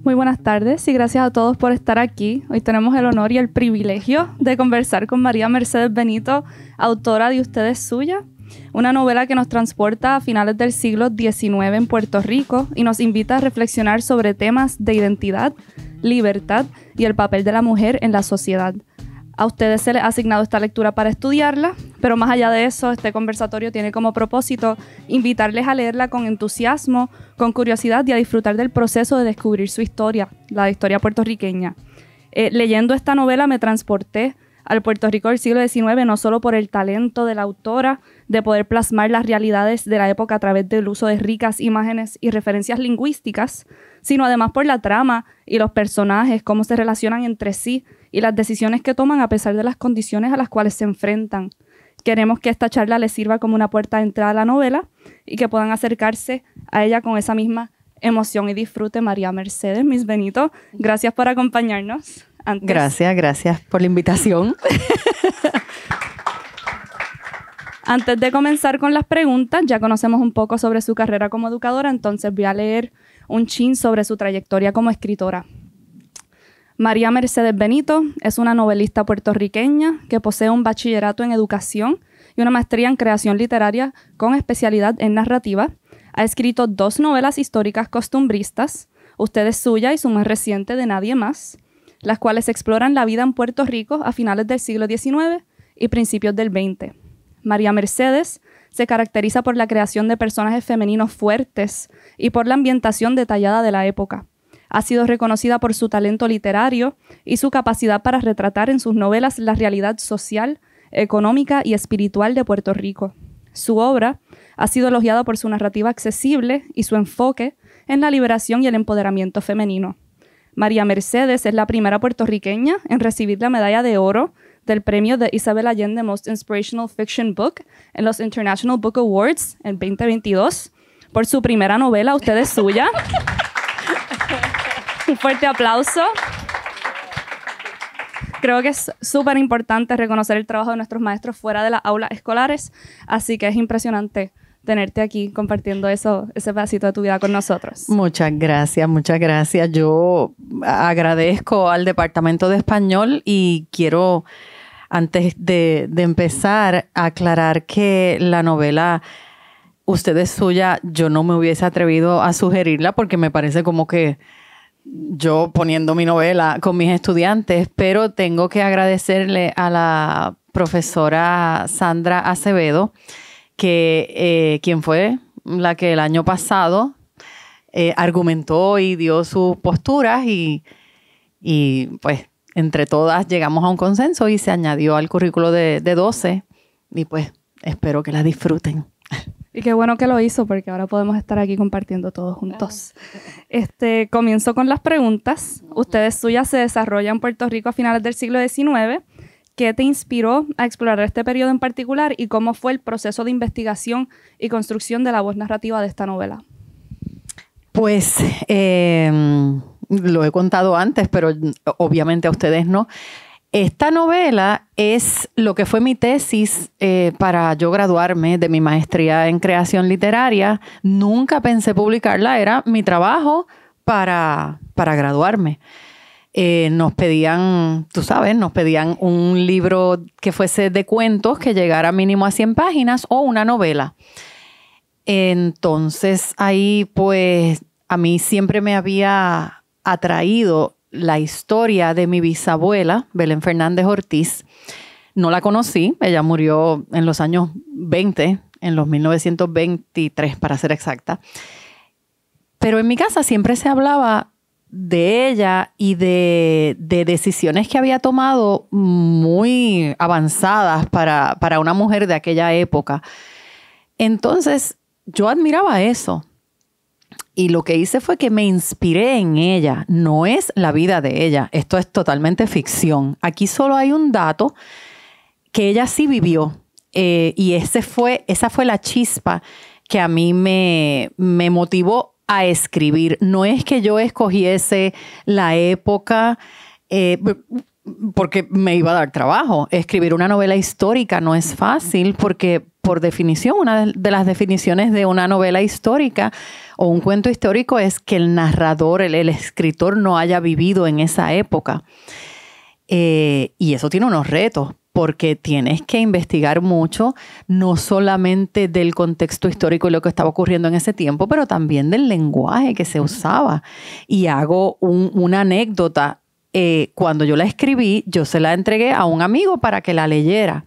Muy buenas tardes y gracias a todos por estar aquí. Hoy tenemos el honor y el privilegio de conversar con María Mercedes Benito, autora de Usted es Suya, una novela que nos transporta a finales del siglo XIX en Puerto Rico y nos invita a reflexionar sobre temas de identidad, libertad y el papel de la mujer en la sociedad. A ustedes se les ha asignado esta lectura para estudiarla, pero más allá de eso, este conversatorio tiene como propósito invitarles a leerla con entusiasmo, con curiosidad y a disfrutar del proceso de descubrir su historia, la historia puertorriqueña. Leyendo esta novela me transporté al Puerto Rico del siglo XIX, no solo por el talento de la autora de poder plasmar las realidades de la época a través del uso de ricas imágenes y referencias lingüísticas, sino además por la trama y los personajes, cómo se relacionan entre sí y las decisiones que toman a pesar de las condiciones a las cuales se enfrentan. Queremos que esta charla les sirva como una puerta de entrada a la novela y que puedan acercarse a ella con esa misma emoción y disfrute. María Mercedes, Miss Benito, gracias por acompañarnos. Gracias por la invitación. Antes de comenzar con las preguntas, ya conocemos un poco sobre su carrera como educadora, entonces voy a leer un chin sobre su trayectoria como escritora. María Mercedes Benito es una novelista puertorriqueña que posee un bachillerato en educación y una maestría en creación literaria con especialidad en narrativa. Ha escrito 2 novelas históricas costumbristas, Usted es Suya y su más reciente, De Nadie Más, las cuales exploran la vida en Puerto Rico a finales del siglo XIX y principios del XX. María Mercedes se caracteriza por la creación de personajes femeninos fuertes y por la ambientación detallada de la época. Ha sido reconocida por su talento literario y su capacidad para retratar en sus novelas la realidad social, económica y espiritual de Puerto Rico. Su obra ha sido elogiada por su narrativa accesible y su enfoque en la liberación y el empoderamiento femenino. María Mercedes es la primera puertorriqueña en recibir la medalla de oro del premio de Isabel Allende Most Inspirational Fiction Book en los International Book Awards en 2022 por su primera novela, Usted es Suya. Un fuerte aplauso. Creo que es súper importante reconocer el trabajo de nuestros maestros fuera de las aulas escolares, así que es impresionante tenerte aquí compartiendo ese pedacito de tu vida con nosotros. Muchas gracias. Yo agradezco al Departamento de Español y quiero, antes de empezar, aclarar que la novela Usted es Suya, yo no me hubiese atrevido a sugerirla porque me parece como que yo poniendo mi novela con mis estudiantes, pero tengo que agradecerle a la profesora Sandra Acevedo, quien fue la que el año pasado argumentó y dio sus posturas y pues entre todas llegamos a un consenso y se añadió al currículo de 12 y pues espero que la disfruten. Y qué bueno que lo hizo porque ahora podemos estar aquí compartiendo todos juntos. Comienzo con las preguntas. Usted es Suya se desarrolla en Puerto Rico a finales del siglo XIX. ¿Qué te inspiró a explorar este periodo en particular y cómo fue el proceso de investigación y construcción de la voz narrativa de esta novela? Pues lo he contado antes, pero obviamente a ustedes no. Esta novela es lo que fue mi tesis para yo graduarme de mi maestría en creación literaria. Nunca pensé publicarla, era mi trabajo para graduarme. Nos pedían, tú sabes, un libro que fuese de cuentos que llegara mínimo a 100 páginas o una novela. Entonces ahí pues a mí siempre me había atraído la historia de mi bisabuela, Belén Fernández Ortiz. No la conocí, ella murió en los años 20, en los 1923 para ser exacta. Pero en mi casa siempre se hablaba de ella y de decisiones que había tomado muy avanzadas para una mujer de aquella época. Entonces, yo admiraba eso. Y lo que hice fue que me inspiré en ella. No es la vida de ella. Esto es totalmente ficción. Aquí solo hay un dato que ella sí vivió. Y esa fue la chispa que a mí me motivó a escribir. No es que yo escogiese la época porque me iba a dar trabajo. Escribir una novela histórica no es fácil porque por definición, una de las definiciones de una novela histórica o un cuento histórico es que el narrador, el escritor no haya vivido en esa época. Y eso tiene unos retos, porque tienes que investigar mucho, no solamente del contexto histórico y lo que estaba ocurriendo en ese tiempo, pero también del lenguaje que se usaba. Y hago una anécdota. Cuando yo la escribí, yo se la entregué a un amigo para que la leyera.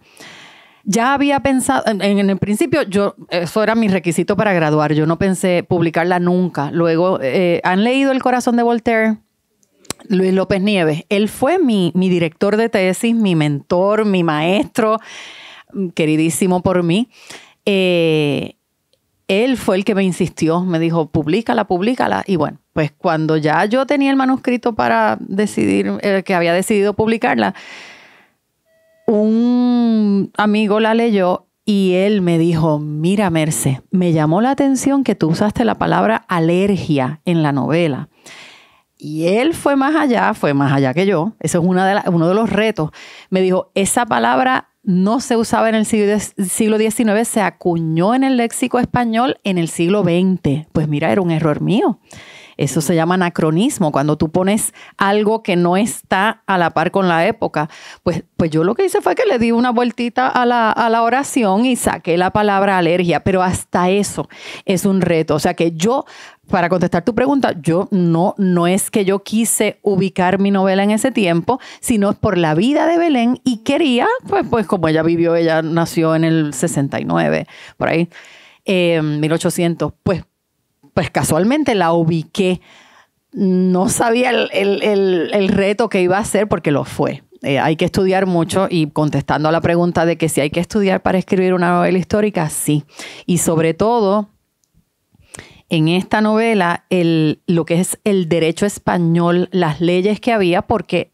Ya había pensado, en el principio, eso era mi requisito para graduar. Yo no pensé publicarla nunca. Luego, ¿han leído El corazón de Voltaire? Luis López Nieves. Él fue mi director de tesis, mi mentor, mi maestro, queridísimo por mí. Él fue el que me insistió, me dijo, públicala. Y bueno, pues cuando ya yo tenía el manuscrito para decidir, que había decidido publicarla, un amigo la leyó y él me dijo, mira, Merce, me llamó la atención que tú usaste la palabra alergia en la novela. Y él fue más allá que yo. Eso es uno de los retos. Me dijo, esa palabra no se usaba en el siglo XIX, se acuñó en el léxico español en el siglo XX. Pues mira, era un error mío. Eso se llama anacronismo, cuando tú pones algo que no está a la par con la época. Pues yo lo que hice fue que le di una vueltita a la oración y saqué la palabra alergia, pero hasta eso es un reto. O sea que yo, para contestar tu pregunta, yo no es que yo quise ubicar mi novela en ese tiempo, sino por la vida de Belén y quería, pues como ella vivió, ella nació en el 69, por ahí, 1800, pues casualmente la ubiqué. No sabía el reto que iba a ser porque lo fue. Hay que estudiar mucho y contestando a la pregunta de que si hay que estudiar para escribir una novela histórica, sí. Y sobre todo, en esta novela, lo que es el derecho español, las leyes que había, porque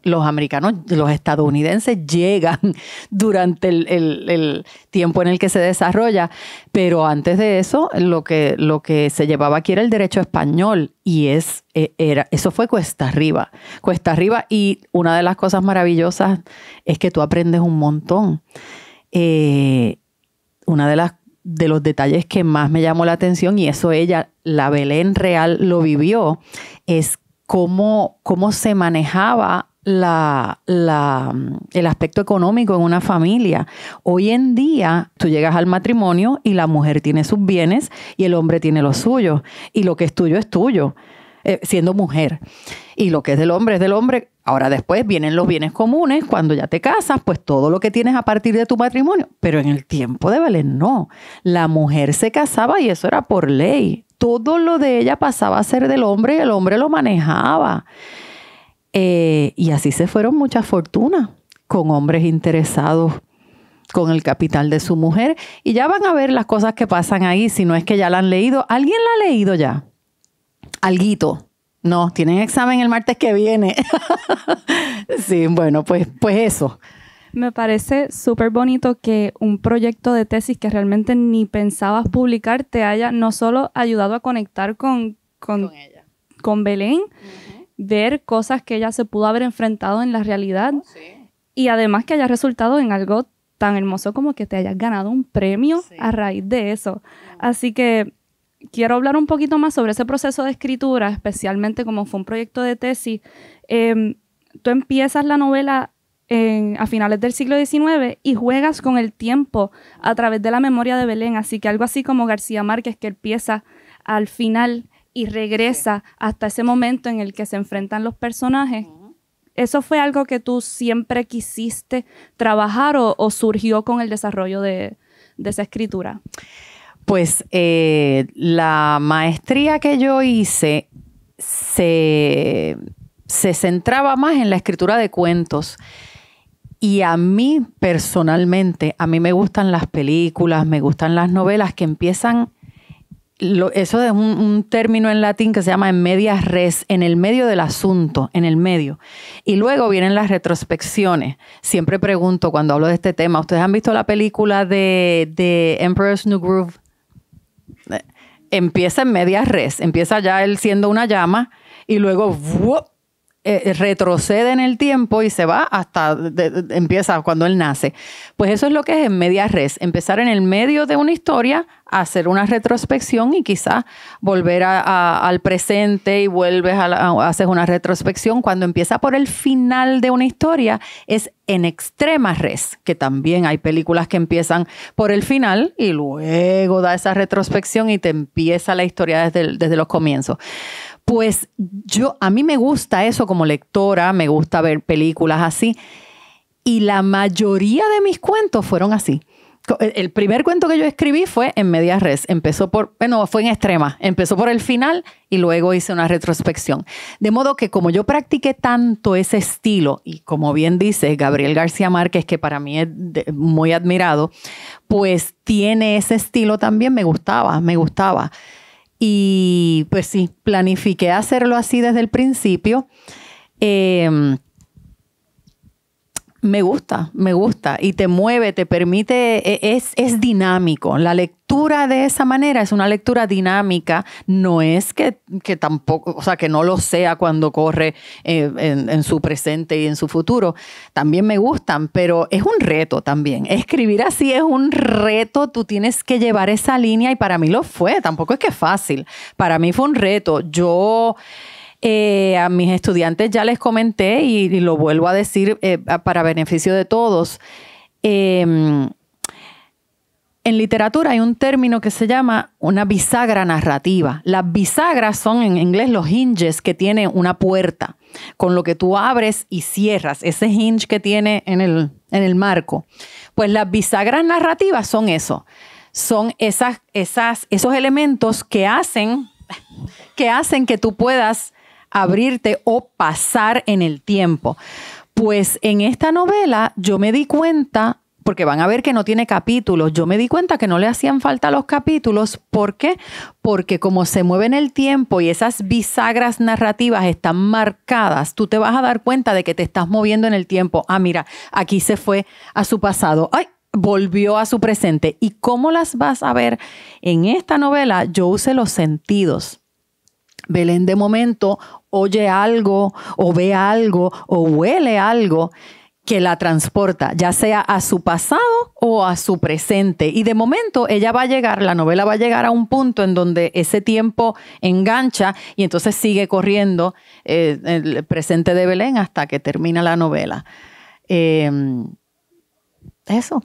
los americanos, los estadounidenses llegan durante el tiempo en el que se desarrolla, pero antes de eso, lo que se llevaba aquí era el derecho español y eso fue cuesta arriba, y una de las cosas maravillosas es que tú aprendes un montón. Una de los detalles que más me llamó la atención, y eso la Belén real lo vivió, es cómo se manejaba el aspecto económico en una familia. Hoy en día, tú llegas al matrimonio y la mujer tiene sus bienes y el hombre tiene los suyos. Y lo que es tuyo, siendo mujer. Y lo que es del hombre es del hombre. Ahora después vienen los bienes comunes. Cuando ya te casas, pues todo lo que tienes a partir de tu matrimonio. Pero en el tiempo de Belén no. La mujer se casaba y eso era por ley. Todo lo de ella pasaba a ser del hombre y el hombre lo manejaba. Y así se fueron muchas fortunas con hombres interesados con el capital de su mujer. Y ya van a ver las cosas que pasan ahí, si no es que ya la han leído. ¿Alguien la ha leído ya? Alguito. No, tienen examen el martes que viene. Sí, bueno, pues eso. Me parece súper bonito que un proyecto de tesis que realmente ni pensabas publicar te haya no solo ayudado a conectar con ella, con Belén, ver cosas que ella se pudo haber enfrentado en la realidad, y además que haya resultado en algo tan hermoso como que te hayas ganado un premio a raíz de eso. Así que quiero hablar un poquito más sobre ese proceso de escritura, especialmente como fue un proyecto de tesis. Tú empiezas la novela a finales del siglo XIX y juegas con el tiempo a través de la memoria de Belén. Así que algo así como García Márquez, que empieza al final y regresa hasta ese momento en el que se enfrentan los personajes. ¿Eso fue algo que tú siempre quisiste trabajar o surgió con el desarrollo de esa escritura? Pues la maestría que yo hice se centraba más en la escritura de cuentos. Y a mí personalmente, a mí me gustan las películas, me gustan las novelas que empiezan, eso es un término en latín que se llama en media res, en el medio del asunto, en el medio. Y luego vienen las retrospecciones. Siempre pregunto cuando hablo de este tema, ¿ustedes han visto la película de Emperor's New Groove? Empieza en media res, empieza ya él siendo una llama y luego ¡vup! retrocede en el tiempo y se va hasta, empieza cuando él nace. Pues eso es lo que es en media res, empezar en el medio de una historia, hacer una retrospección y quizás volver al presente y vuelves haces una retrospección. Cuando empieza por el final de una historia es en extrema res, que también hay películas que empiezan por el final y luego da esa retrospección y te empieza la historia desde los comienzos. Pues a mí me gusta eso como lectora, me gusta ver películas así y la mayoría de mis cuentos fueron así. El primer cuento que yo escribí fue en media res, fue en extrema, empezó por el final y luego hice una retrospección. De modo que como yo practiqué tanto ese estilo y como bien dice Gabriel García Márquez, que para mí es muy admirado, pues tiene ese estilo también, me gustaba. Y pues sí, planifiqué hacerlo así desde el principio. Me gusta y te mueve, te permite, es dinámico. La lectura de esa manera es una lectura dinámica. No es que tampoco, o sea, que no lo sea cuando corre en su presente y en su futuro. También me gustan, pero es un reto también. Escribir así es un reto. Tú tienes que llevar esa línea y para mí lo fue. Tampoco es que es fácil. Para mí fue un reto. Yo... a mis estudiantes ya les comenté y lo vuelvo a decir para beneficio de todos. En literatura hay un término que se llama una bisagra narrativa. Las bisagras son en inglés los hinges que tiene una puerta con lo que tú abres y cierras. Ese hinge que tiene en el marco. Pues las bisagras narrativas son eso. Son esos elementos que hacen que tú puedas abrirte o pasar en el tiempo. Pues en esta novela yo me di cuenta, porque van a ver que no tiene capítulos, yo me di cuenta que no le hacían falta los capítulos. ¿Por qué? Porque como se mueve en el tiempo y esas bisagras narrativas están marcadas, tú te vas a dar cuenta de que te estás moviendo en el tiempo. Ah, mira, aquí se fue a su pasado. ¡Ay! Volvió a su presente. ¿Y cómo las vas a ver? En esta novela yo usé los sentidos. Belén de momento oye algo o ve algo o huele algo que la transporta, ya sea a su pasado o a su presente. Y de momento la novela va a llegar a un punto en donde ese tiempo engancha y entonces sigue corriendo el presente de Belén hasta que termina la novela. Eso.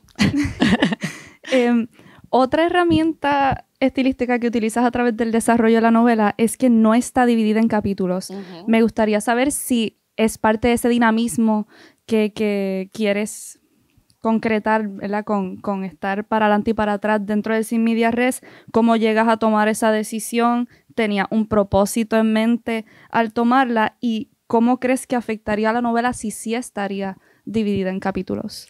Otra herramienta estilística que utilizas a través del desarrollo de la novela es que no está dividida en capítulos. Uh-huh. Me gustaría saber si es parte de ese dinamismo que quieres concretar, ¿verdad? Con estar para adelante y para atrás dentro de Sin Media Res. ¿Cómo llegas a tomar esa decisión? ¿Tenía un propósito en mente al tomarla? ¿Y cómo crees que afectaría a la novela si sí estaría dividida en capítulos?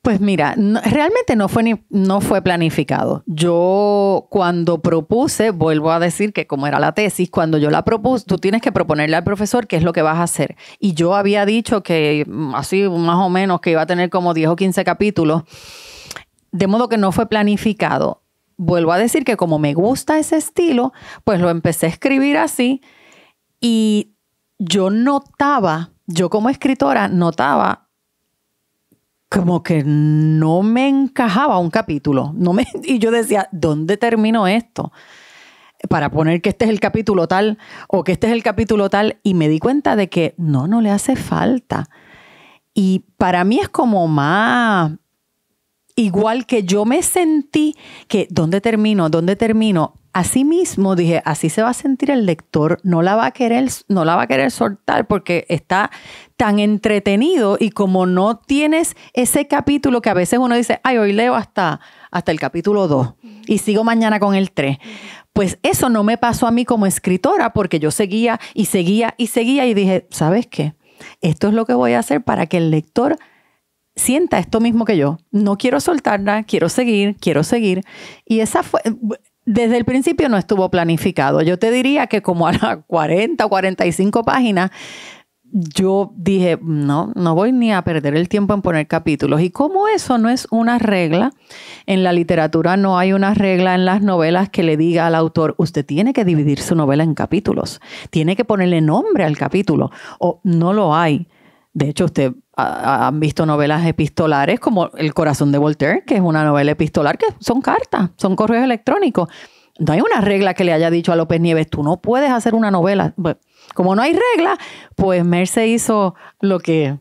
Pues mira, realmente no fue planificado. Yo cuando propuse, vuelvo a decir que como era la tesis, cuando yo la propuse, tú tienes que proponerle al profesor qué es lo que vas a hacer. Y yo había dicho que así más o menos que iba a tener como 10 o 15 capítulos, de modo que no fue planificado. Vuelvo a decir que como me gusta ese estilo, pues lo empecé a escribir así y yo como escritora notaba como que no me encajaba un capítulo. Y yo decía, ¿dónde termino esto? Para poner que este es el capítulo tal o que este es el capítulo tal. Y me di cuenta de que no le hace falta. Y para mí es como más... Igual que yo me sentí que ¿dónde termino? Así mismo dije, así se va a sentir el lector, no la va a querer soltar porque está tan entretenido y como no tienes ese capítulo que a veces uno dice, ay, hoy leo hasta el capítulo 2 y sigo mañana con el 3. Pues eso no me pasó a mí como escritora porque yo seguía y dije, ¿sabes qué? Esto es lo que voy a hacer para que el lector sienta esto mismo que yo. No quiero soltarla, quiero seguir. Y esa fue... Desde el principio no estuvo planificado. Yo te diría que como a las 40 o 45 páginas yo dije, no voy ni a perder el tiempo en poner capítulos. Y como eso no es una regla, en la literatura no hay una regla en las novelas que le diga al autor, usted tiene que dividir su novela en capítulos, tiene que ponerle nombre al capítulo, o no lo hay. De hecho, usted han visto novelas epistolares como El corazón de Voltaire, que es una novela epistolar, que son cartas, son correos electrónicos. No hay una regla que le haya dicho a López Nieves, tú no puedes hacer una novela. Bueno, como no hay regla, pues Merce hizo lo que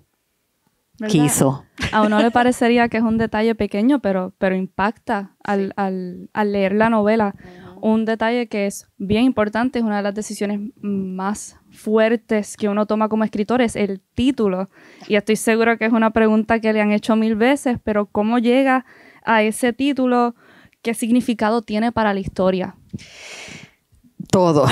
quiso. A uno le parecería que es un detalle pequeño, pero impacta al leer la novela. Un detalle que es bien importante, es una de las decisiones más fuertes que uno toma como escritor, es el título. Y estoy segura que es una pregunta que le han hecho 1000 veces, pero ¿cómo llega a ese título? ¿Qué significado tiene para la historia? Todo.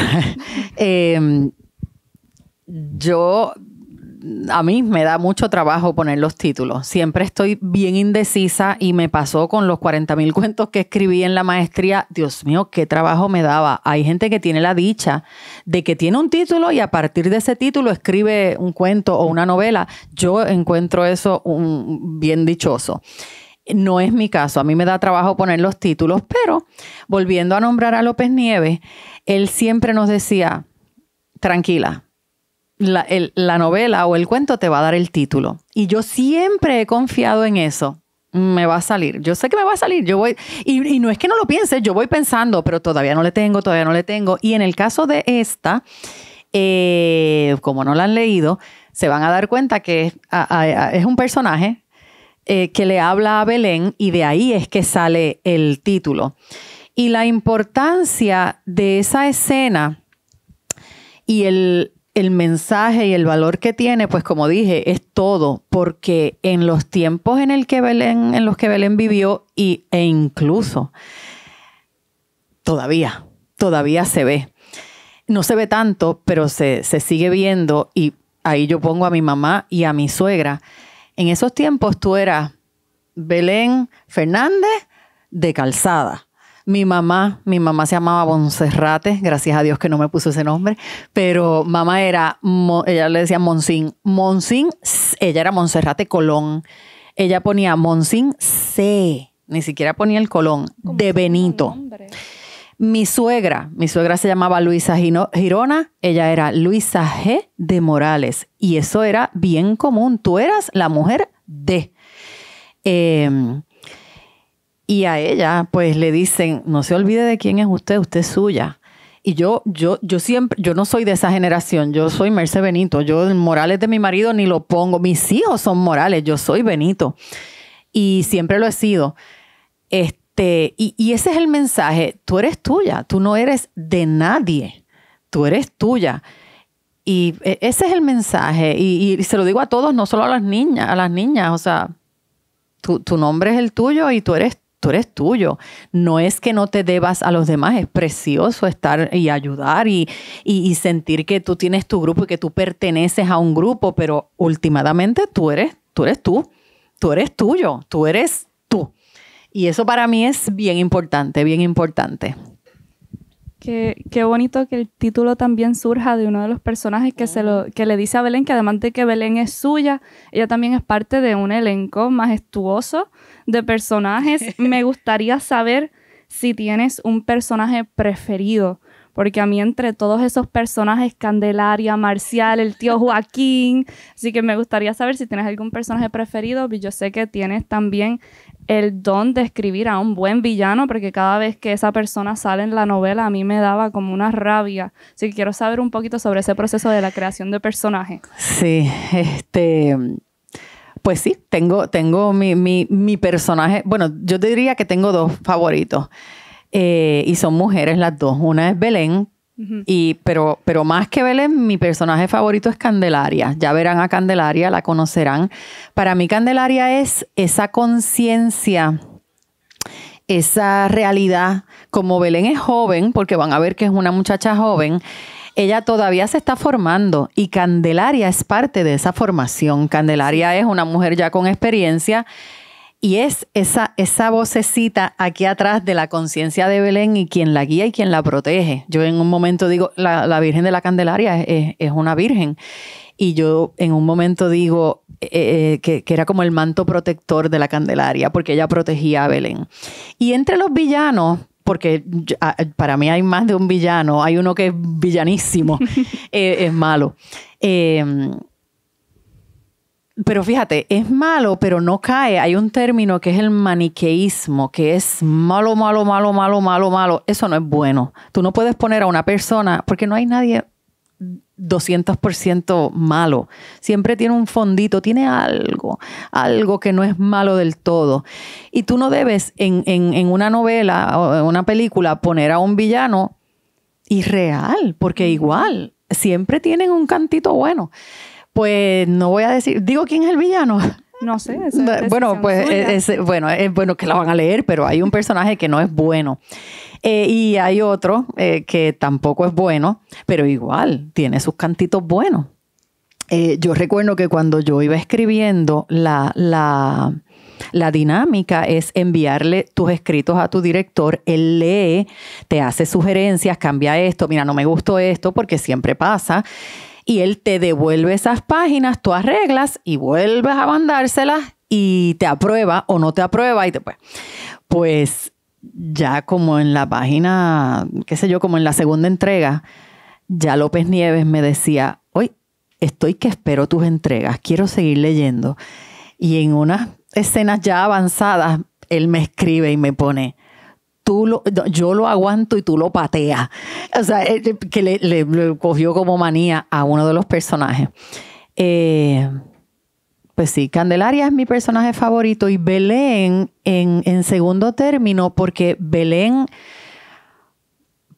A mí me da mucho trabajo poner los títulos. Siempre estoy bien indecisa y me pasó con los 40,000 cuentos que escribí en la maestría. Dios mío, qué trabajo me daba. Hay gente que tiene la dicha de que tiene un título y a partir de ese título escribe un cuento o una novela. Yo encuentro eso bien dichoso. No es mi caso. A mí me da trabajo poner los títulos, pero volviendo a nombrar a López Nieves, él siempre nos decía, tranquila, la novela o el cuento te va a dar el título. Y yo siempre he confiado en eso. Me va a salir. Yo sé que me va a salir. Yo voy, y no es que no lo piense, yo voy pensando, pero todavía no le tengo. Y en el caso de esta, como no la han leído, se van a dar cuenta que es un personaje que le habla a Belén y de ahí es que sale el título. Y la importancia de esa escena y el mensaje y el valor que tiene, pues como dije, es todo, porque en los tiempos en los que Belén vivió e incluso todavía se ve. No se ve tanto, pero se sigue viendo y ahí yo pongo a mi mamá y a mi suegra. En esos tiempos tú eras Belén Fernández de Calzada. Mi mamá se llamaba Monserrate, gracias a Dios que no me puso ese nombre, pero mamá ella le decía Monsin, ella era Monserrate Colón. Ella ponía Monsin C, ni siquiera ponía el Colón, de Benito. Mi suegra se llamaba Luisa Girona, ella era Luisa G. de Morales, y eso era bien común, tú eras la mujer de... Y a ella, pues, le dicen, no se olvide de quién es usted es suya. Y yo no soy de esa generación, yo soy Merce Benito. Yo, Morales de mi marido ni lo pongo. Mis hijos son Morales, yo soy Benito. Y siempre lo he sido. Y ese es el mensaje, tú eres tuya, tú no eres de nadie, tú eres tuya. Y ese es el mensaje. Y se lo digo a todos, no solo a las niñas, o sea, tu nombre es el tuyo y tú eres tuyo. No es que no te debas a los demás. Es precioso estar y ayudar y sentir que tú tienes tu grupo y que tú perteneces a un grupo, pero últimamente tú eres tú. Tú eres tuyo. Tú eres tú. Y eso para mí es bien importante, bien importante. Qué bonito que el título también surja de uno de los personajes que le dice a Belén que además de que Belén es suya, ella también es parte de un elenco majestuoso de personajes. Me gustaría saber si tienes un personaje preferido, porque a mí entre todos esos personajes, Candelaria, Marcial, el tío Joaquín, así que me gustaría saber si tienes algún personaje preferido. Yo sé que tienes también el don de escribir a un buen villano, porque cada vez que esa persona sale en la novela a mí me daba como una rabia. Así que quiero saber un poquito sobre ese proceso de la creación de personaje. Sí, pues sí, tengo mi personaje. Bueno, yo te diría que tengo dos favoritos. Y son mujeres las dos. Una es Belén, pero más que Belén, mi personaje favorito es Candelaria. Ya verán a Candelaria, la conocerán. Para mí Candelaria es esa conciencia, esa realidad. Como Belén es joven, porque van a ver que es una muchacha joven, ella todavía se está formando y Candelaria es parte de esa formación. Candelaria es una mujer ya con experiencia Y es esa vocecita aquí atrás de la conciencia de Belén y quien la guía y quien la protege. Yo en un momento digo, la Virgen de la Candelaria es una virgen. Y yo en un momento digo que era como el manto protector de la Candelaria, porque ella protegía a Belén. Y entre los villanos, porque para mí hay más de un villano, hay uno que es villanísimo, es malo. Pero fíjate, es malo, pero no cae. Hay un término que es el maniqueísmo, que es malo, malo, malo, malo, malo, malo. Eso no es bueno. Tú no puedes poner a una persona, porque no hay nadie 200% malo. Siempre tiene un fondito, tiene algo que no es malo del todo. Y tú no debes en una novela o en una película poner a un villano irreal, porque igual, siempre tienen un cantito bueno. Pues no voy a decir, digo quién es el villano. No sé. Bueno, pues es bueno que la van a leer, pero hay un personaje que no es bueno. Y hay otro que tampoco es bueno, pero igual tiene sus cantitos buenos. Yo recuerdo que cuando yo iba escribiendo, la dinámica es enviarle tus escritos a tu director. Él lee, te hace sugerencias, cambia esto, mira, no me gustó esto, porque siempre pasa. Y él te devuelve esas páginas, tú arreglas y vuelves a mandárselas y te aprueba o no te aprueba. Y pues ya como en la página, qué sé yo, como en la segunda entrega, ya López Nieves me decía, hoy estoy que espero tus entregas, quiero seguir leyendo. Y en unas escenas ya avanzadas, él me escribe y me pone, yo lo aguanto y tú lo pateas. O sea, que le cogió como manía a uno de los personajes. Pues sí, Candelaria es mi personaje favorito y Belén en segundo término, porque Belén,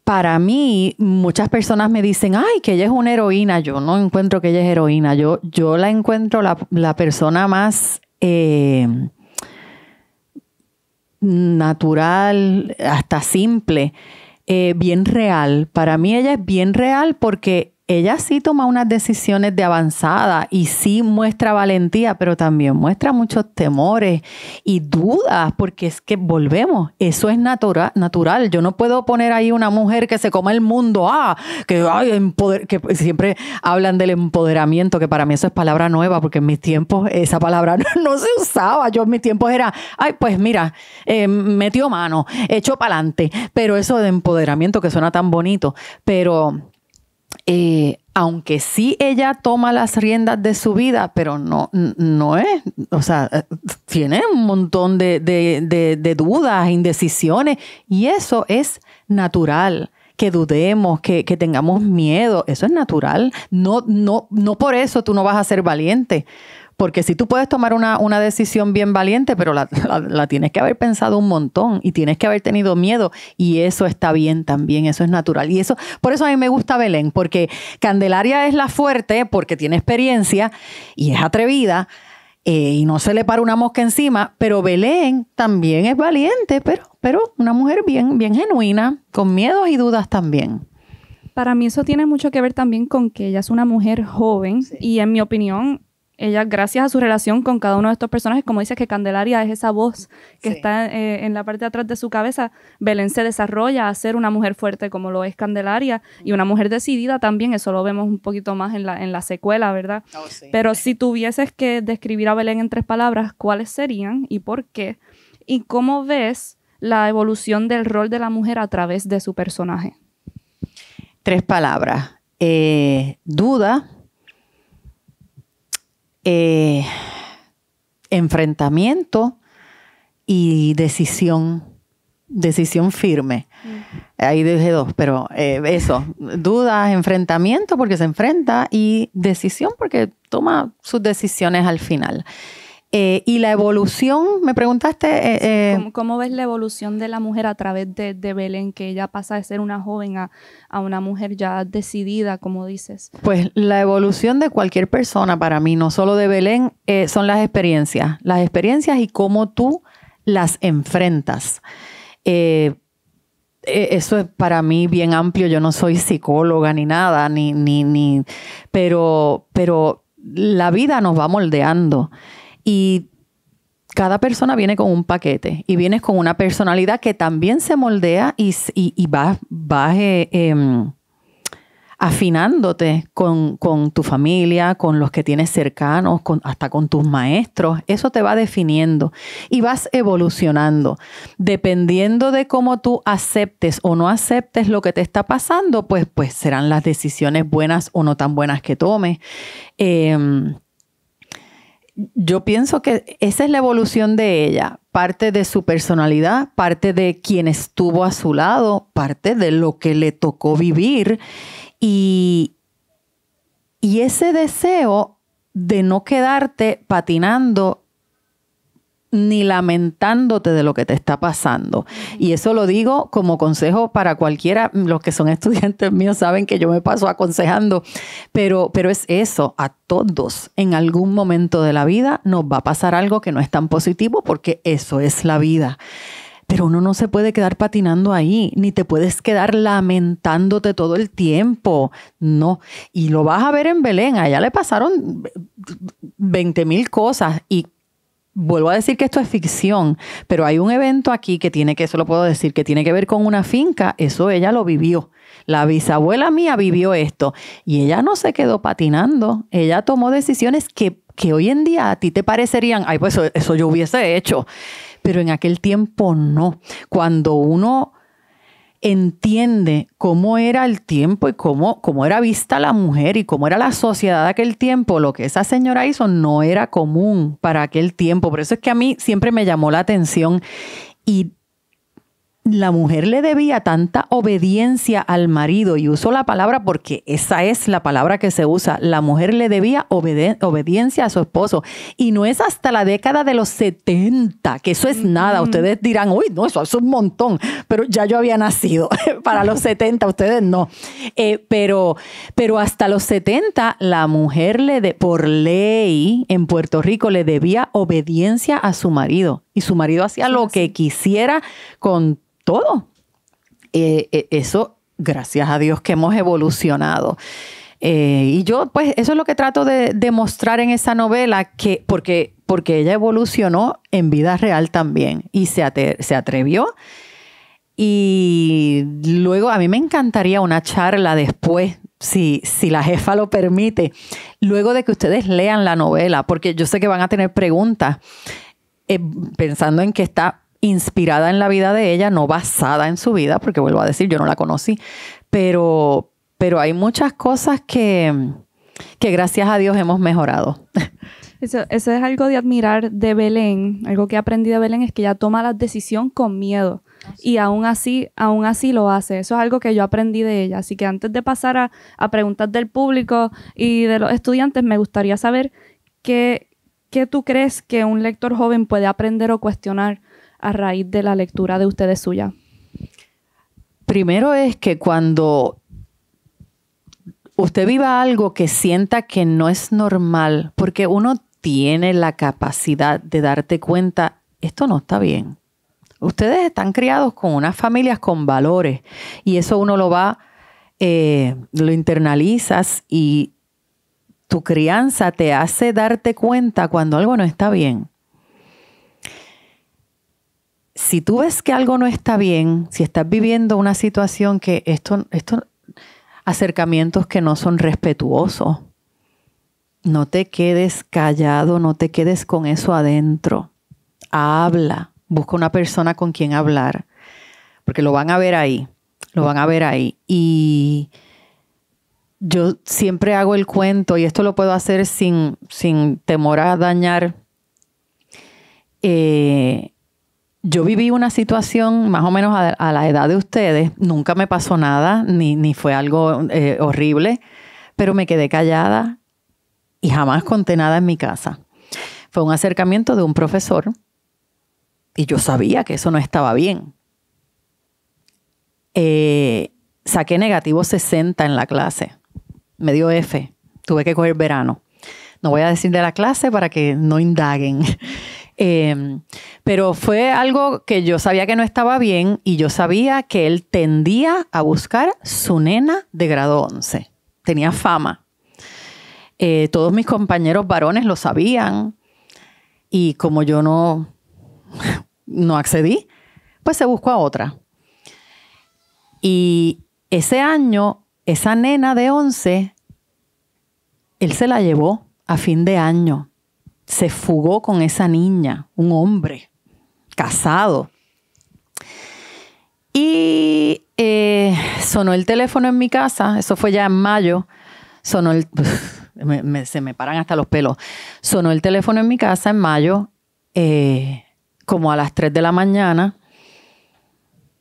para mí, muchas personas me dicen, ay, que ella es una heroína. Yo no encuentro que ella es heroína. Yo la encuentro la persona más natural, hasta simple, bien real. Para mí ella es bien real porque ella sí toma unas decisiones de avanzada y sí muestra valentía, pero también muestra muchos temores y dudas, porque es que volvemos, eso es natural. Yo no puedo poner ahí una mujer que se coma el mundo, que siempre hablan del empoderamiento, que para mí eso es palabra nueva, porque en mis tiempos esa palabra no se usaba. Yo en mis tiempos era, pues mira, metió mano, echó para adelante, pero eso de empoderamiento que suena tan bonito, pero aunque sí ella toma las riendas de su vida, pero no es, o sea, tiene un montón de dudas, indecisiones, y eso es natural. Que dudemos, que tengamos miedo, eso es natural. No por eso tú no vas a ser valiente. Porque si tú puedes tomar una decisión bien valiente, pero la tienes que haber pensado un montón y tienes que haber tenido miedo, y eso está bien también, eso es natural. Y por eso a mí me gusta Belén, porque Candelaria es la fuerte porque tiene experiencia y es atrevida y no se le para una mosca encima, pero Belén también es valiente, pero una mujer bien, bien genuina, con miedos y dudas también. Para mí eso tiene mucho que ver también con que ella es una mujer joven, sí. Y en mi opinión, ella, gracias a su relación con cada uno de estos personajes, como dice que Candelaria es esa voz que está en la parte de atrás de su cabeza, Belén se desarrolla a ser una mujer fuerte como lo es Candelaria y una mujer decidida también. Eso lo vemos un poquito más en la secuela, ¿verdad? Oh, sí. Pero si tuvieses que describir a Belén en 3 palabras, ¿cuáles serían y por qué? ¿Y cómo ves la evolución del rol de la mujer a través de su personaje? 3 palabras. Duda. Enfrentamiento y decisión firme. Ahí dije 2, pero eso, dudas, enfrentamiento porque se enfrenta y decisión porque toma sus decisiones al final. Y la evolución, me preguntaste. ¿Cómo ves la evolución de la mujer a través de Belén, que ella pasa de ser una joven a una mujer ya decidida, como dices? Pues la evolución de cualquier persona para mí, no solo de Belén, son las experiencias y cómo tú las enfrentas. Eso es para mí bien amplio. Yo no soy psicóloga ni nada, pero la vida nos va moldeando. Y cada persona viene con un paquete y vienes con una personalidad que también se moldea y vas afinándote con tu familia, con los que tienes cercanos, hasta con tus maestros. Eso te va definiendo y vas evolucionando. Dependiendo de cómo tú aceptes o no aceptes lo que te está pasando, pues serán las decisiones buenas o no tan buenas que tomes. Yo pienso que esa es la evolución de ella, parte de su personalidad, parte de quien estuvo a su lado, parte de lo que le tocó vivir y ese deseo de no quedarte patinando ni lamentándote de lo que te está pasando. Y eso lo digo como consejo para cualquiera. Los que son estudiantes míos saben que yo me paso aconsejando, pero es eso, a todos en algún momento de la vida nos va a pasar algo que no es tan positivo porque eso es la vida. Pero uno no se puede quedar patinando ahí, ni te puedes quedar lamentándote todo el tiempo. No. Y lo vas a ver en Belén. A ella le pasaron 20,000 cosas y vuelvo a decir que esto es ficción, pero hay un evento aquí eso lo puedo decir, que tiene que ver con una finca. Eso ella lo vivió. La bisabuela mía vivió esto y ella no se quedó patinando. Ella tomó decisiones que hoy en día a ti te parecerían, ay, pues eso yo hubiese hecho. Pero en aquel tiempo no. Cuando uno entiende cómo era el tiempo y cómo era vista la mujer y cómo era la sociedad de aquel tiempo, lo que esa señora hizo no era común para aquel tiempo. Por eso es que a mí siempre me llamó la atención y la mujer le debía tanta obediencia al marido, y uso la palabra porque esa es la palabra que se usa. La mujer le debía obediencia a su esposo, y no es hasta la década de los 70, que eso es nada. Ustedes dirán, uy, no, eso es un montón, pero ya yo había nacido para los 70, ustedes no. Pero hasta los 70 la mujer por ley en Puerto Rico le debía obediencia a su marido, y su marido hacía lo que quisiera con todo. Eso, gracias a Dios que hemos evolucionado. Y yo, pues, eso es lo que trato de mostrar en esa novela, porque ella evolucionó en vida real también y se atrevió. Y luego a mí me encantaría una charla después, si la jefa lo permite, luego de que ustedes lean la novela, porque yo sé que van a tener preguntas, pensando en que está inspirada en la vida de ella, no basada en su vida, porque vuelvo a decir, yo no la conocí, pero hay muchas cosas que gracias a Dios hemos mejorado. Eso es algo de admirar de Belén. Algo que aprendí de Belén es que ella toma la decisión con miedo. Y aún así lo hace. Eso es algo que yo aprendí de ella. Así que antes de pasar a preguntas del público y de los estudiantes, me gustaría saber qué tú crees que un lector joven puede aprender o cuestionar a raíz de la lectura de ustedes suya. Primero es que cuando usted viva algo que sienta que no es normal, porque uno tiene la capacidad de darte cuenta, esto no está bien. Ustedes están criados con unas familias con valores y eso uno lo internalizas, y tu crianza te hace darte cuenta cuando algo no está bien. Si tú ves que algo no está bien, si estás viviendo una situación que acercamientos que no son respetuosos, no te quedes callado, no te quedes con eso adentro. Habla, busca una persona con quien hablar, porque lo van a ver ahí. Y yo siempre hago el cuento, y esto lo puedo hacer sin temor a dañar. Yo viví una situación más o menos a la edad de ustedes. Nunca me pasó nada, ni fue algo horrible, pero me quedé callada y jamás conté nada en mi casa. Fue un acercamiento de un profesor y yo sabía que eso no estaba bien. Saqué negativo 60 en la clase. Me dio F. Tuve que coger verano. No voy a decir de la clase para que no indaguen. Pero fue algo que yo sabía que no estaba bien, y yo sabía que él tendía a buscar su nena de grado 11. Tenía fama. Todos mis compañeros varones lo sabían. Y como yo no accedí, pues se buscó a otra. Y ese año, esa nena de 11, él se la llevó a fin de año. Se fugó con esa niña, un hombre casado. Y sonó el teléfono en mi casa, eso fue ya en mayo, se me paran hasta los pelos. Sonó el teléfono en mi casa en mayo, como a las 3 de la mañana,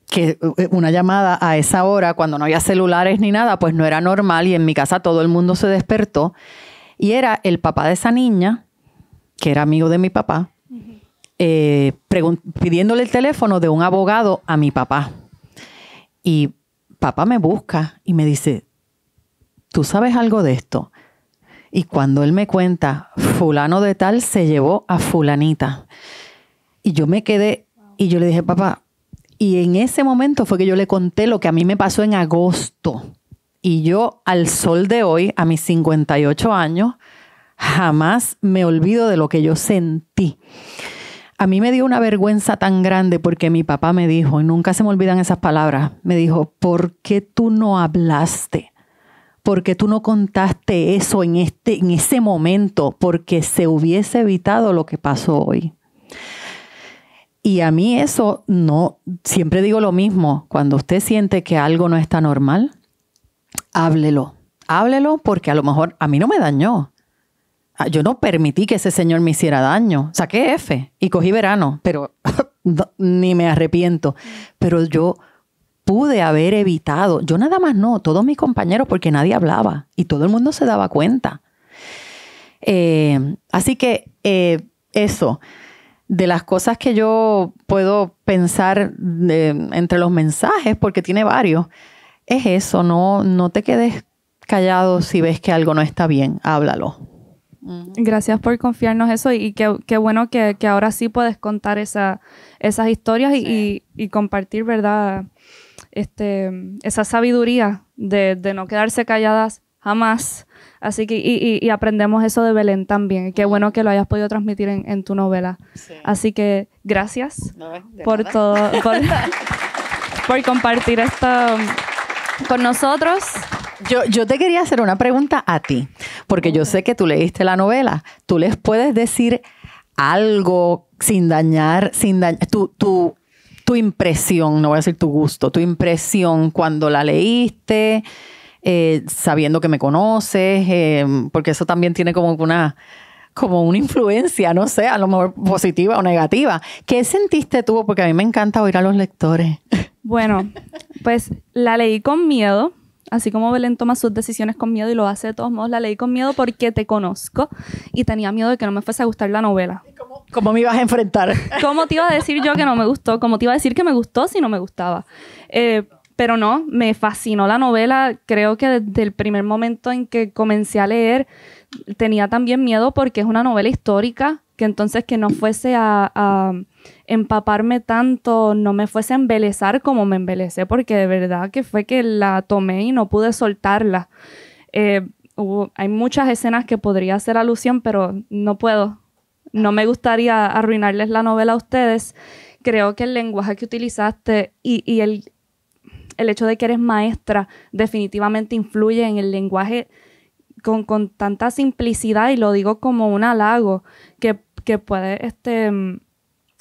que una llamada a esa hora, cuando no había celulares ni nada, pues no era normal, y en mi casa todo el mundo se despertó. Y era el papá de esa niña, que era amigo de mi papá, pidiéndole el teléfono de un abogado a mi papá. Y papá me busca y me dice, ¿tú sabes algo de esto? Y cuando él me cuenta, fulano de tal se llevó a fulanita. Y yo me quedé y yo le dije, papá, y en ese momento fue que yo le conté lo que a mí me pasó en agosto. Y yo, al sol de hoy, a mis 58 años, jamás me olvido de lo que yo sentí. A mí me dio una vergüenza tan grande porque mi papá me dijo, y nunca se me olvidan esas palabras, me dijo, ¿por qué tú no hablaste? ¿Por qué tú no contaste eso en ese momento? Porque se hubiese evitado lo que pasó hoy. Y a mí eso no, siempre digo lo mismo, cuando usted siente que algo no está normal, háblelo. Háblelo porque a lo mejor a mí no me dañó. Yo no permití que ese señor me hiciera daño. Saqué F y cogí verano, pero no, ni me arrepiento. Pero yo pude haber evitado, yo nada más no, todos mis compañeros, porque nadie hablaba y todo el mundo se daba cuenta. Así que eso, de las cosas que yo puedo pensar entre los mensajes, porque tiene varios, es eso, no te quedes callado si ves que algo no está bien, háblalo. Gracias por confiarnos eso y qué bueno que ahora sí puedes contar esas historias y compartir, ¿verdad? Esa sabiduría de no quedarse calladas jamás. Así que y aprendemos eso de Belén también. Qué bueno que lo hayas podido transmitir en tu novela. Sí. Así que gracias por todo, por compartir esto con nosotros. Yo te quería hacer una pregunta a ti, porque yo sé que tú leíste la novela. ¿Tú les puedes decir algo sin dañar tu impresión, no voy a decir tu gusto, tu impresión cuando la leíste, sabiendo que me conoces, porque eso también tiene como una influencia, no sé, a lo mejor positiva o negativa. ¿Qué sentiste tú? Porque a mí me encanta oír a los lectores. Bueno, pues la leí con miedo. Así como Belén toma sus decisiones con miedo y lo hace de todos modos, la leí con miedo porque te conozco y tenía miedo de que no me fuese a gustar la novela. ¿Cómo me ibas a enfrentar? ¿Cómo te iba a decir yo que no me gustó? ¿Cómo te iba a decir que me gustó si no me gustaba? Pero no, me fascinó la novela. Creo que desde el primer momento en que comencé a leer tenía también miedo porque es una novela histórica, que entonces que no fuese a empaparme tanto, no me fuese a embelezar como me embelecé, porque de verdad que fue que la tomé y no pude soltarla. Hay muchas escenas que podría hacer alusión, pero no puedo. No me gustaría arruinarles la novela a ustedes. Creo que el lenguaje que utilizaste y el hecho de que eres maestra definitivamente influye en el lenguaje con tanta simplicidad, y lo digo como un halago, que puede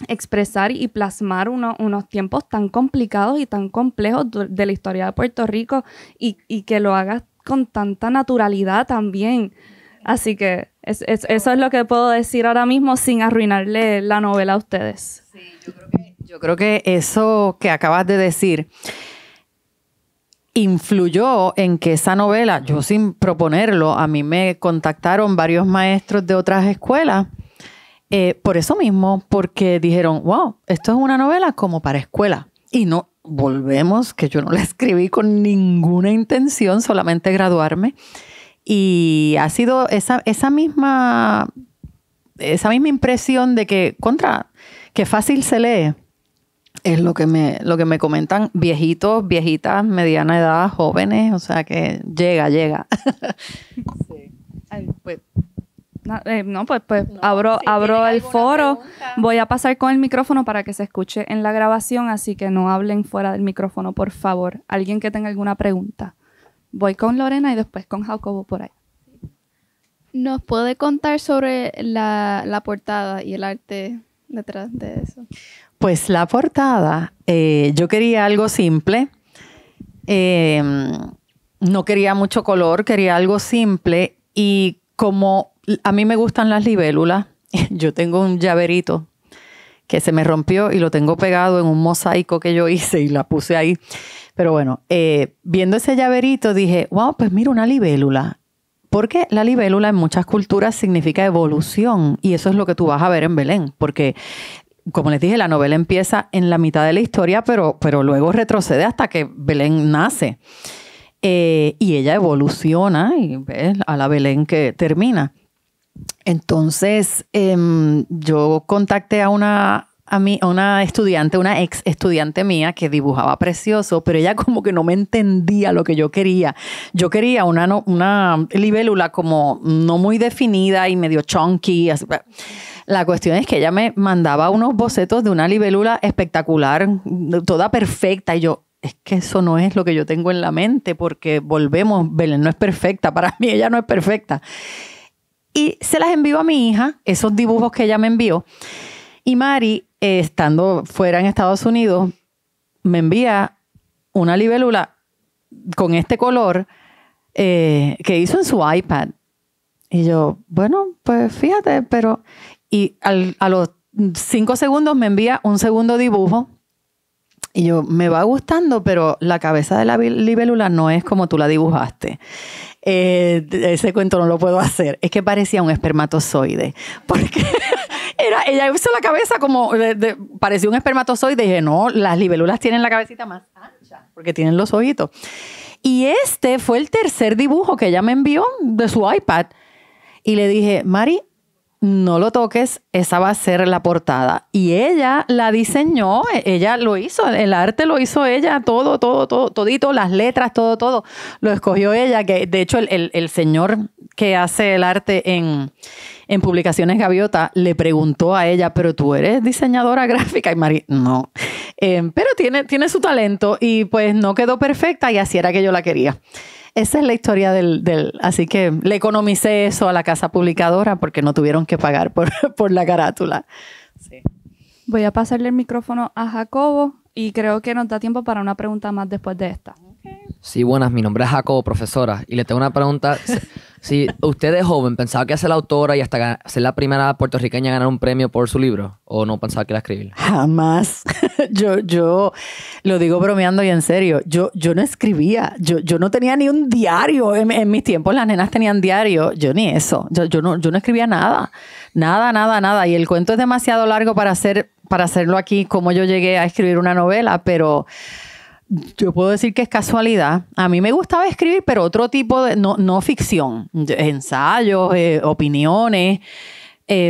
expresar y plasmar unos tiempos tan complicados y tan complejos de la historia de Puerto Rico y que lo hagas con tanta naturalidad también. Así que eso es lo que puedo decir ahora mismo sin arruinarle la novela a ustedes. Sí, yo creo que eso que acabas de decir influyó en que esa novela, yo sin proponerlo, a mí me contactaron varios maestros de otras escuelas por eso mismo, porque dijeron, wow, esto es una novela como para escuela. Y no, volvemos, que yo no la escribí con ninguna intención, solamente graduarme. Y ha sido esa misma impresión de que, que fácil se lee. Es lo que me comentan viejitos, viejitas, mediana edad, jóvenes, o sea que llega. Sí. Ay, pues, No, pues abro el foro. Pregunta. Voy a pasar con el micrófono para que se escuche en la grabación, así que no hablen fuera del micrófono, por favor. Alguien que tenga alguna pregunta. Voy con Lorena y después con Jacobo por ahí. ¿Nos puede contar sobre la portada y el arte detrás de eso? Pues la portada, yo quería algo simple. No quería mucho color, quería algo simple. Y como a mí me gustan las libélulas, yo tengo un llaverito que se me rompió y lo tengo pegado en un mosaico que yo hice y la puse ahí. Pero bueno, viendo ese llaverito dije, wow, pues mira, una libélula. Porque la libélula en muchas culturas significa evolución y eso es lo que tú vas a ver en Belén. Porque, como les dije, la novela empieza en la mitad de la historia, pero luego retrocede hasta que Belén nace. Y ella evoluciona y ves a la Belén que termina. Entonces, yo contacté a una estudiante, una ex estudiante mía que dibujaba precioso, pero ella como que no me entendía lo que yo quería. Yo quería una libélula como no muy definida y medio chunky. Así. La cuestión es que ella me mandaba unos bocetos de una libélula espectacular, toda perfecta, y yo, es que eso no es lo que yo tengo en la mente, porque volvemos, Belén no es perfecta, para mí ella no es perfecta. Y se las envío a mi hija, esos dibujos que ella me envió. Y Mari, estando fuera en Estados Unidos, me envía una libélula con este color que hizo en su iPad. Y yo, bueno, pues fíjate, pero... Y a los 5 segundos me envía un segundo dibujo. Y yo, me va gustando, pero la cabeza de la libélula no es como tú la dibujaste. Ese cuento no lo puedo hacer. Es que parecía un espermatozoide. Porque ella hizo la cabeza como, parecía un espermatozoide. Y dije, no, las libélulas tienen la cabecita más ancha, porque tienen los ojitos. Y este fue el tercer dibujo que ella me envió de su iPad. Y le dije, Mari, no lo toques, esa va a ser la portada. Y ella la diseñó, ella lo hizo, el arte lo hizo ella, todo, todito, las letras, todo, lo escogió ella, que de hecho el señor que hace el arte en Publicaciones Gaviota le preguntó a ella, pero tú eres diseñadora gráfica, y Mari, no, pero tiene su talento y pues no quedó perfecta y así era que yo la quería. Esa es la historia así que le economicé eso a la casa publicadora porque no tuvieron que pagar por la carátula. Sí. Voy a pasarle el micrófono a Jacobo y creo que nos da tiempo para una pregunta más después de esta. Sí, buenas. Mi nombre es Jacobo, profesora. Y le tengo una pregunta. Si usted es joven, ¿pensaba que iba a ser la autora y hasta ser la primera puertorriqueña a ganar un premio por su libro? ¿O no pensaba que iba a escribir? Jamás. Yo lo digo bromeando y en serio. Yo no escribía. Yo no tenía ni un diario. En mis tiempos las nenas tenían diario. Yo ni eso. Yo no escribía nada. Nada. Y el cuento es demasiado largo para hacerlo aquí, como yo llegué a escribir una novela, pero... Yo puedo decir que es casualidad. A mí me gustaba escribir, pero otro tipo de... No ficción. Ensayos, opiniones.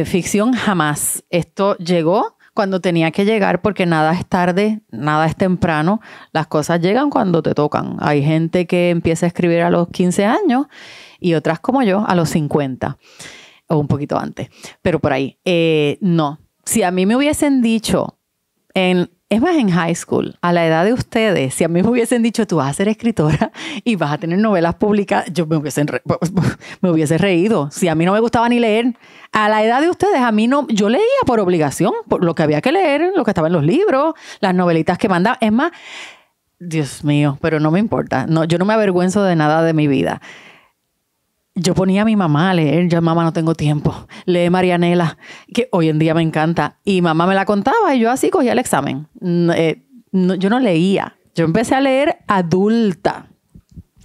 Ficción jamás. Esto llegó cuando tenía que llegar porque nada es tarde, nada es temprano. Las cosas llegan cuando te tocan. Hay gente que empieza a escribir a los 15 años y otras como yo a los 50. O un poquito antes. Pero por ahí. No. Si a mí me hubiesen dicho... Es más, en high school, a la edad de ustedes, si a mí me hubiesen dicho, tú vas a ser escritora y vas a tener novelas publicadas, yo me hubiese reído. Si a mí no me gustaba ni leer, a la edad de ustedes, a mí no, yo leía por obligación, por lo que había que leer, lo que estaba en los libros, las novelitas que mandaban. Es más, Dios mío, pero no me importa. No, yo no me avergüenzo de nada de mi vida. Yo ponía a mi mamá a leer. Yo, mamá, no tengo tiempo. Lee Marianela, que hoy en día me encanta. Y mamá me la contaba y yo así cogía el examen. Yo no leía. Yo empecé a leer adulta.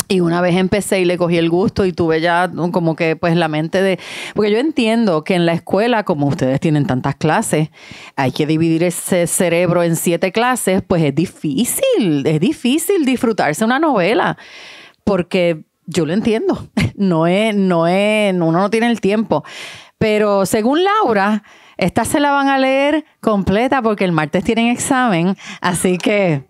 Y una vez empecé y le cogí el gusto y tuve ya como que pues la mente de... Porque yo entiendo que en la escuela, como ustedes tienen tantas clases, hay que dividir ese cerebro en 7 clases, pues es difícil disfrutarse una novela. Porque... Yo lo entiendo. Uno no tiene el tiempo. Pero según Laura, estas se la van a leer completa porque el martes tienen examen. Así que,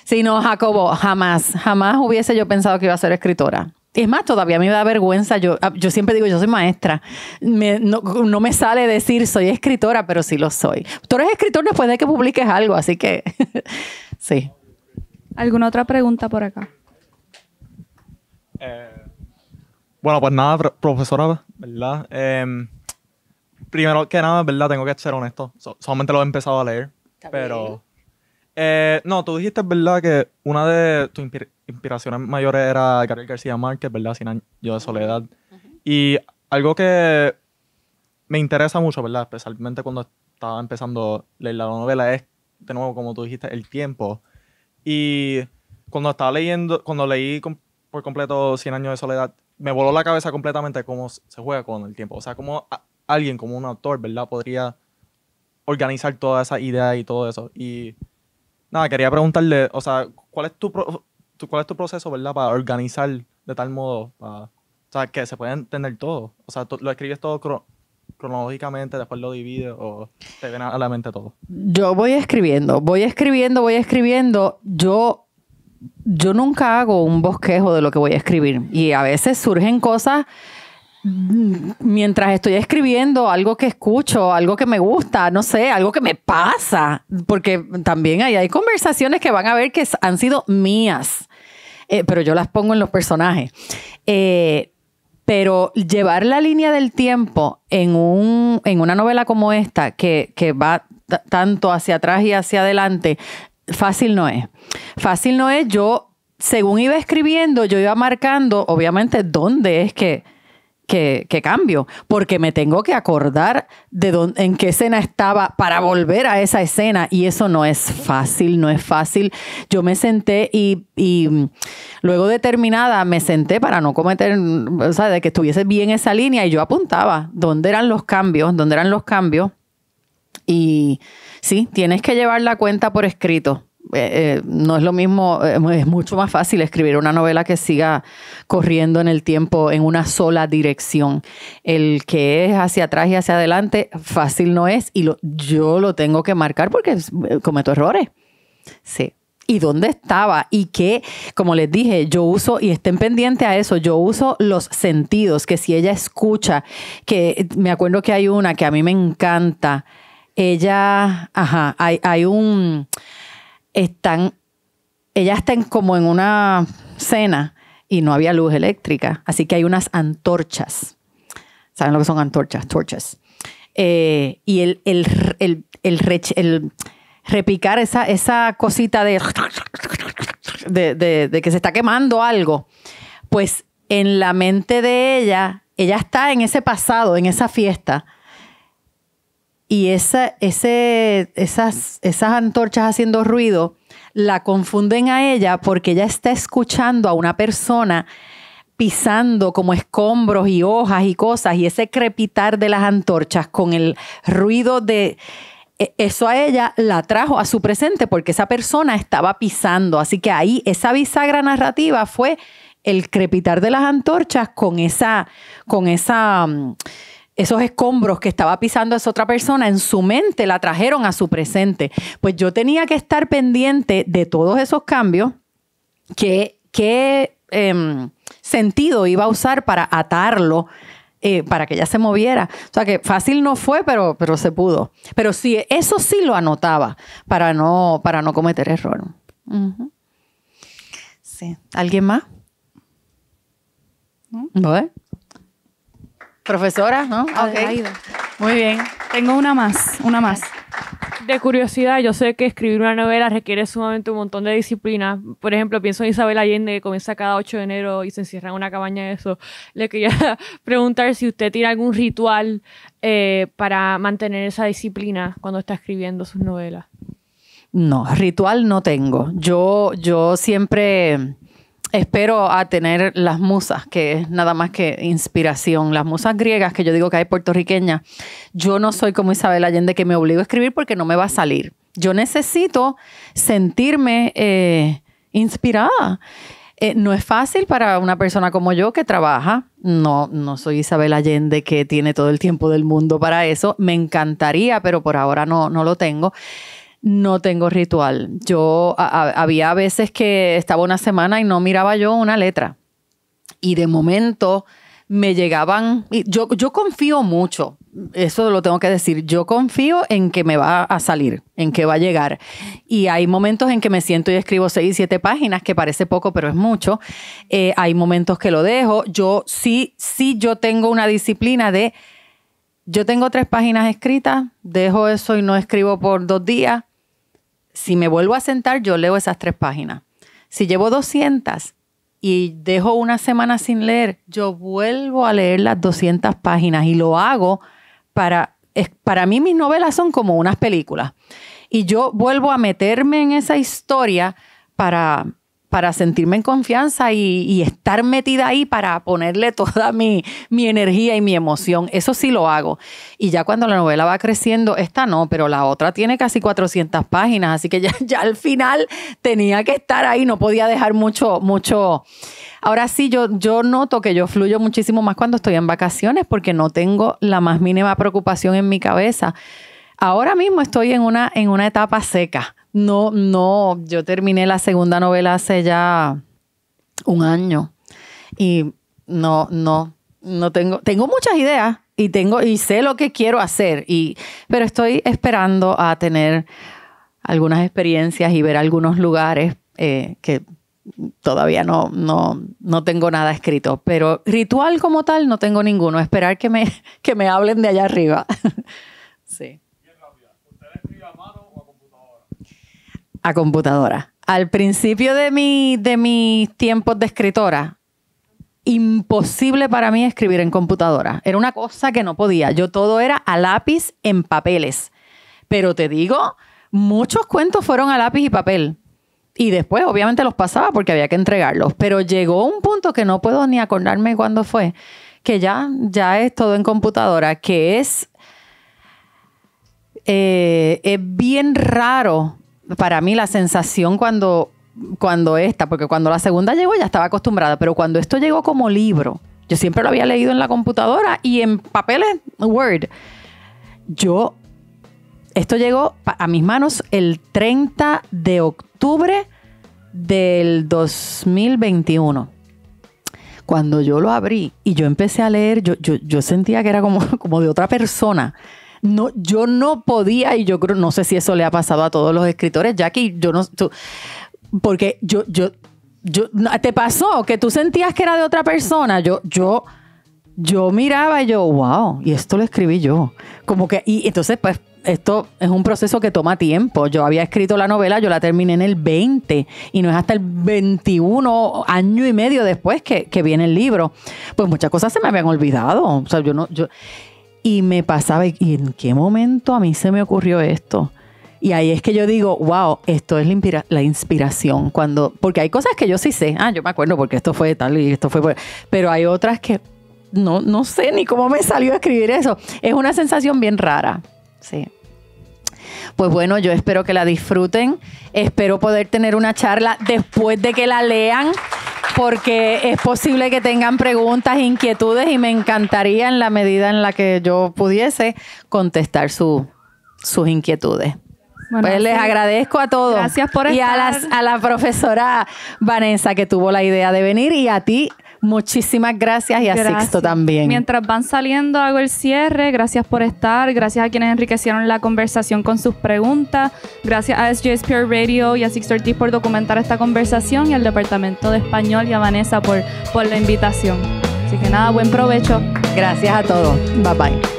si no, Jacobo, jamás hubiese yo pensado que iba a ser escritora. Es más, todavía me da vergüenza. Yo siempre digo, yo soy maestra. No me sale decir soy escritora, pero sí lo soy. Tú eres escritor después de que publiques algo, así que sí. ¿Alguna otra pregunta por acá? Bueno, pues nada, profesora, ¿verdad? Primero que nada, ¿verdad? Tengo que ser honesto. Solamente lo he empezado a leer. Pero... no, tú dijiste, ¿verdad? Que una de tus inspiraciones mayores era Gabriel García Márquez, ¿verdad? 100 años de soledad. Y algo que me interesa mucho, ¿verdad? Especialmente cuando estaba empezando a leer la novela es, de nuevo, como tú dijiste, el tiempo. Y cuando estaba leyendo, cuando leí por completo 100 años de soledad, me voló la cabeza completamente cómo se juega con el tiempo. O sea, cómo alguien, como un autor, ¿verdad? Podría organizar toda esa idea y todo eso. Y nada, quería preguntarle, o sea, ¿cuál es tu proceso, ¿verdad? Para organizar de tal modo, o sea, que se pueda entender todo. O sea, ¿lo escribes todo cronológicamente, después lo divides o te viene a la mente todo? Yo voy escribiendo. Yo nunca hago un bosquejo de lo que voy a escribir. Y a veces surgen cosas mientras estoy escribiendo, algo que escucho, algo que me gusta, no sé, algo que me pasa. Porque también hay conversaciones que van a ver que han sido mías. Pero yo las pongo en los personajes. Pero llevar la línea del tiempo en una novela como esta, que va tanto hacia atrás y hacia adelante, fácil no es. Fácil no es. Yo, según iba escribiendo, yo iba marcando, obviamente, dónde es que cambio, porque me tengo que acordar de en qué escena estaba para volver a esa escena, y eso no es fácil. Yo me senté y luego de terminada me senté para no cometer, o sea, de que estuviese bien esa línea, y yo apuntaba dónde eran los cambios, y sí, tienes que llevar la cuenta por escrito. No es lo mismo, es mucho más fácil escribir una novela que siga corriendo en el tiempo en una sola dirección. El que es hacia atrás y hacia adelante, fácil no es, y yo lo tengo que marcar porque cometo errores. Sí. ¿Y dónde estaba? Y que, como les dije, yo uso, y estén pendientes a eso, yo uso los sentidos, que si ella escucha, que me acuerdo que hay una que a mí me encanta, ella, ella está como en una cena y no había luz eléctrica, así que hay unas antorchas. ¿Saben lo que son antorchas? Torches. Y el repicar esa cosita de que se está quemando algo, pues en la mente de ella está en ese pasado, en esa fiesta, y esas antorchas haciendo ruido la confunden a ella porque ella está escuchando a una persona pisando como escombros y hojas y cosas, y ese crepitar de las antorchas con el ruido de eso a ella la trajo a su presente porque esa persona estaba pisando. Así que ahí esa bisagra narrativa fue el crepitar de las antorchas con esos escombros que estaba pisando esa otra persona. En su mente la trajeron a su presente. Pues yo tenía que estar pendiente de todos esos cambios, qué sentido iba a usar para atarlo, para que ella se moviera. O sea que fácil no fue, pero se pudo. Pero sí, eso sí lo anotaba para no cometer error. Uh-huh. Sí. ¿Alguien más? ¿No? Profesora, ¿no? Okay. Muy bien. Tengo una más. De curiosidad, yo sé que escribir una novela requiere sumamente un montón de disciplina. Por ejemplo, pienso en Isabel Allende, que comienza cada 8 de enero y se encierra en una cabaña de eso. Le quería preguntar si usted tiene algún ritual para mantener esa disciplina cuando está escribiendo sus novelas. No, ritual no tengo. Yo siempre espero a tener las musas, que es nada más que inspiración. Las musas griegas, que yo digo que hay puertorriqueñas. Yo no soy como Isabel Allende, que me obligo a escribir porque no me va a salir. Yo necesito sentirme inspirada. No es fácil para una persona como yo que trabaja. No soy Isabel Allende, que tiene todo el tiempo del mundo para eso. Me encantaría, pero por ahora no lo tengo. No tengo ritual. Yo había veces que estaba una semana y no miraba yo una letra. Y de momento me llegaban, y yo confío mucho, eso lo tengo que decir, yo confío en que me va a salir, en que va a llegar. Y hay momentos en que me siento y escribo 6, 7 páginas, que parece poco, pero es mucho. Hay momentos que lo dejo. Yo tengo una disciplina de, yo tengo 3 páginas escritas, dejo eso y no escribo por 2 días. Si me vuelvo a sentar, yo leo esas 3 páginas. Si llevo 200 y dejo una semana sin leer, yo vuelvo a leer las 200 páginas y lo hago para mí mis novelas son como unas películas. Y yo vuelvo a meterme en esa historia para sentirme en confianza y estar metida ahí para ponerle toda mi energía y mi emoción. Eso sí lo hago. Y ya cuando la novela va creciendo, esta no, pero la otra tiene casi 400 páginas, así que ya al final tenía que estar ahí, no podía dejar mucho. Ahora sí, yo noto que yo fluyo muchísimo más cuando estoy en vacaciones porque no tengo la más mínima preocupación en mi cabeza. Ahora mismo estoy en una etapa seca. No, yo terminé la segunda novela hace ya 1 año y no tengo muchas ideas y sé lo que quiero hacer, pero estoy esperando a tener algunas experiencias y ver algunos lugares que todavía no tengo nada escrito, pero ritual como tal no tengo ninguno. Esperar que me hablen de allá arriba. Sí. A computadora. Al principio de mis tiempos de escritora, imposible para mí escribir en computadora. Era una cosa que no podía. Yo todo era a lápiz en papeles. Pero te digo, muchos cuentos fueron a lápiz y papel. Y después, obviamente, los pasaba porque había que entregarlos. Pero llegó un punto que no puedo ni acordarme cuándo fue, que ya es todo en computadora, que es bien raro para mí la sensación cuando porque cuando la segunda llegó ya estaba acostumbrada, pero cuando esto llegó como libro, yo siempre lo había leído en la computadora y en papeles Word. Esto llegó a mis manos el 30 de octubre del 2021. Cuando yo lo abrí y yo empecé a leer, yo sentía que era como de otra persona. No, yo no podía, y yo creo, no sé si eso le ha pasado a todos los escritores, Jackie, porque ¿te pasó que tú sentías que era de otra persona? Yo miraba y wow, y esto lo escribí yo. Como que, y entonces, pues, esto es un proceso que toma tiempo. Yo había escrito la novela, yo la terminé en el 20 y no es hasta el 21, año y medio después que viene el libro. Pues muchas cosas se me habían olvidado. O sea, y me pasaba, ¿y en qué momento a mí se me ocurrió esto? Y ahí es que yo digo, wow, esto es la inspiración. Porque hay cosas que yo sí sé. Yo me acuerdo porque esto fue tal y esto fue... Pero hay otras que no sé ni cómo me salió a escribir eso. Es una sensación bien rara. Sí. Pues bueno, yo espero que la disfruten. Espero poder tener una charla después de que la lean, porque es posible que tengan preguntas, inquietudes, y me encantaría, en la medida en la que yo pudiese, contestar sus inquietudes. Bueno, pues les agradezco a todos. Gracias por estar. Y a la profesora Vanessa, que tuvo la idea de venir, y a ti, muchísimas gracias, y a Sixto también. Mientras van saliendo, hago el cierre. Gracias por estar. Gracias a quienes enriquecieron la conversación con sus preguntas. Gracias a SJSPR Radio y a Sixto Ortiz por documentar esta conversación, y al Departamento de Español y a Vanessa por la invitación. Así que nada, buen provecho. Gracias a todos. Bye bye.